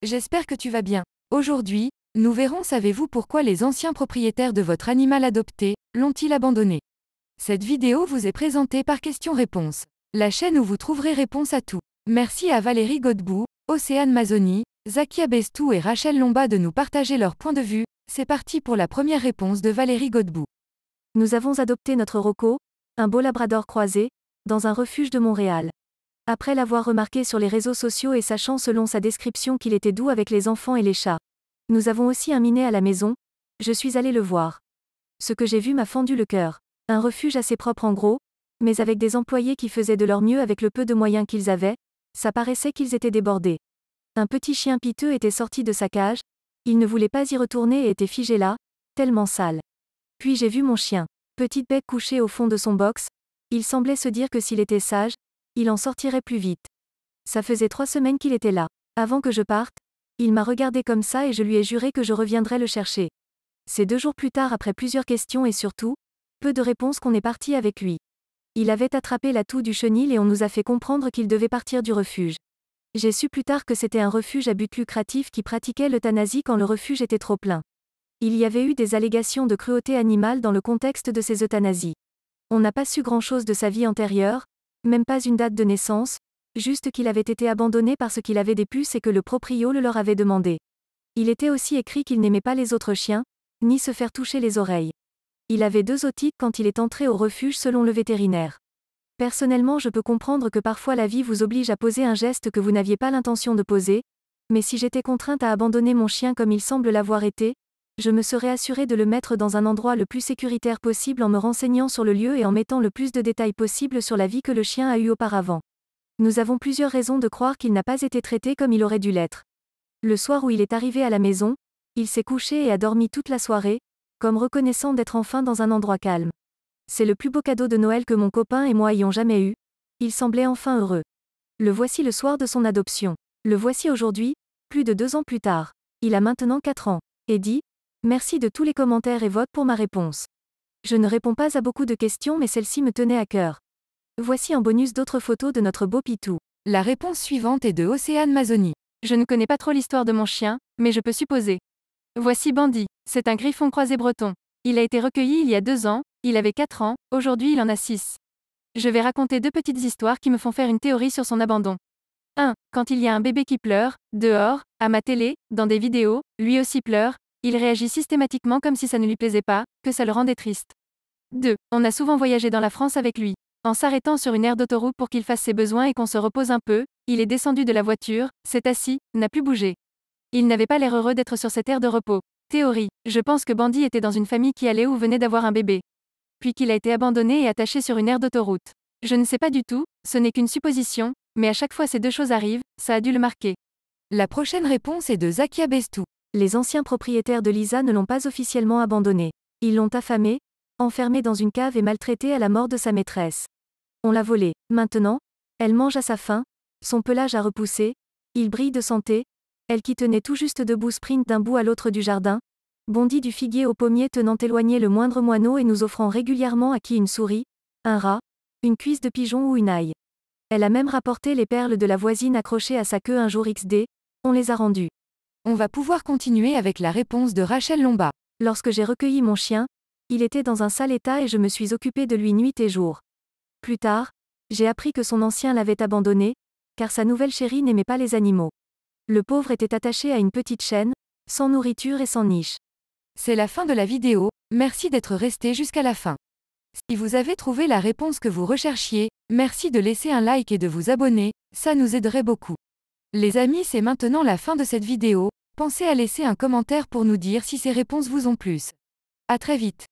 j'espère que tu vas bien. Aujourd'hui, nous verrons savez-vous pourquoi les anciens propriétaires de votre animal adopté l'ont-ils abandonné. Cette vidéo vous est présentée par Questions-Réponses, la chaîne où vous trouverez réponse à tout. Merci à Valérie Godbout, Océane Mazzoni, Zakia Bestou et Rachel Lomba de nous partager leur point de vue. C'est parti pour la première réponse de Valérie Godbout. Nous avons adopté notre Rocco, un beau labrador croisé, dans un refuge de Montréal. Après l'avoir remarqué sur les réseaux sociaux et sachant selon sa description qu'il était doux avec les enfants et les chats. Nous avons aussi un minet à la maison, je suis allée le voir. Ce que j'ai vu m'a fendu le cœur. Un refuge assez propre en gros, mais avec des employés qui faisaient de leur mieux avec le peu de moyens qu'ils avaient, ça paraissait qu'ils étaient débordés. Un petit chien piteux était sorti de sa cage, il ne voulait pas y retourner et était figé là, tellement sale. Puis j'ai vu mon chien, petite bec couché au fond de son box, il semblait se dire que s'il était sage, il en sortirait plus vite. Ça faisait 3 semaines qu'il était là. Avant que je parte, il m'a regardé comme ça et je lui ai juré que je reviendrais le chercher. C'est 2 jours plus tard après plusieurs questions et surtout, peu de réponses qu'on est parti avec lui. Il avait attrapé la toux du chenil et on nous a fait comprendre qu'il devait partir du refuge. J'ai su plus tard que c'était un refuge à but lucratif qui pratiquait l'euthanasie quand le refuge était trop plein. Il y avait eu des allégations de cruauté animale dans le contexte de ces euthanasies. On n'a pas su grand-chose de sa vie antérieure, même pas une date de naissance, juste qu'il avait été abandonné parce qu'il avait des puces et que le proprio le leur avait demandé. Il était aussi écrit qu'il n'aimait pas les autres chiens, ni se faire toucher les oreilles. Il avait 2 otites quand il est entré au refuge selon le vétérinaire. Personnellement, je peux comprendre que parfois la vie vous oblige à poser un geste que vous n'aviez pas l'intention de poser, mais si j'étais contrainte à abandonner mon chien comme il semble l'avoir été, je me serais assurée de le mettre dans un endroit le plus sécuritaire possible en me renseignant sur le lieu et en mettant le plus de détails possible sur la vie que le chien a eue auparavant. Nous avons plusieurs raisons de croire qu'il n'a pas été traité comme il aurait dû l'être. Le soir où il est arrivé à la maison, il s'est couché et a dormi toute la soirée, comme reconnaissant d'être enfin dans un endroit calme. C'est le plus beau cadeau de Noël que mon copain et moi ayons jamais eu. Il semblait enfin heureux. Le voici le soir de son adoption. Le voici aujourd'hui, plus de 2 ans plus tard. Il a maintenant 4 ans. Et dit: merci de tous les commentaires et votes pour ma réponse. Je ne réponds pas à beaucoup de questions mais celle-ci me tenait à cœur. Voici en bonus d'autres photos de notre beau Pitou. La réponse suivante est de Océane Mazzoni. Je ne connais pas trop l'histoire de mon chien, mais je peux supposer. Voici Bandy, c'est un griffon croisé breton. Il a été recueilli il y a 2 ans, il avait 4 ans, aujourd'hui il en a 6. Je vais raconter 2 petites histoires qui me font faire une théorie sur son abandon. 1. Quand il y a un bébé qui pleure, dehors, à ma télé, dans des vidéos, lui aussi pleure, il réagit systématiquement comme si ça ne lui plaisait pas, que ça le rendait triste. 2. On a souvent voyagé dans la France avec lui. En s'arrêtant sur une aire d'autoroute pour qu'il fasse ses besoins et qu'on se repose un peu, il est descendu de la voiture, s'est assis, n'a plus bougé. Il n'avait pas l'air heureux d'être sur cette aire de repos. Théorie. Je pense que Bandy était dans une famille qui allait ou venait d'avoir un bébé. Puis qu'il a été abandonné et attaché sur une aire d'autoroute. Je ne sais pas du tout, ce n'est qu'une supposition, mais à chaque fois ces 2 choses arrivent, ça a dû le marquer. La prochaine réponse est de Zakia Bestou. Les anciens propriétaires de Lisa ne l'ont pas officiellement abandonnée. Ils l'ont affamée, enfermée dans une cave et maltraitée à la mort de sa maîtresse. On l'a volée. Maintenant, elle mange à sa faim, son pelage a repoussé, il brille de santé, elle qui tenait tout juste debout sprint d'un bout à l'autre du jardin, bondit du figuier au pommier tenant éloigné le moindre moineau et nous offrant régulièrement à qui une souris, un rat, une cuisse de pigeon ou une aille. Elle a même rapporté les perles de la voisine accrochées à sa queue un jour XD, on les a rendues. On va pouvoir continuer avec la réponse de Rachel Lomba. Lorsque j'ai recueilli mon chien, il était dans un sale état et je me suis occupée de lui nuit et jour. Plus tard, j'ai appris que son ancien l'avait abandonné, car sa nouvelle chérie n'aimait pas les animaux. Le pauvre était attaché à une petite chaîne, sans nourriture et sans niche. C'est la fin de la vidéo, merci d'être resté jusqu'à la fin. Si vous avez trouvé la réponse que vous recherchiez, merci de laisser un like et de vous abonner, ça nous aiderait beaucoup. Les amis, c'est maintenant la fin de cette vidéo, pensez à laisser un commentaire pour nous dire si ces réponses vous ont plu. À très vite.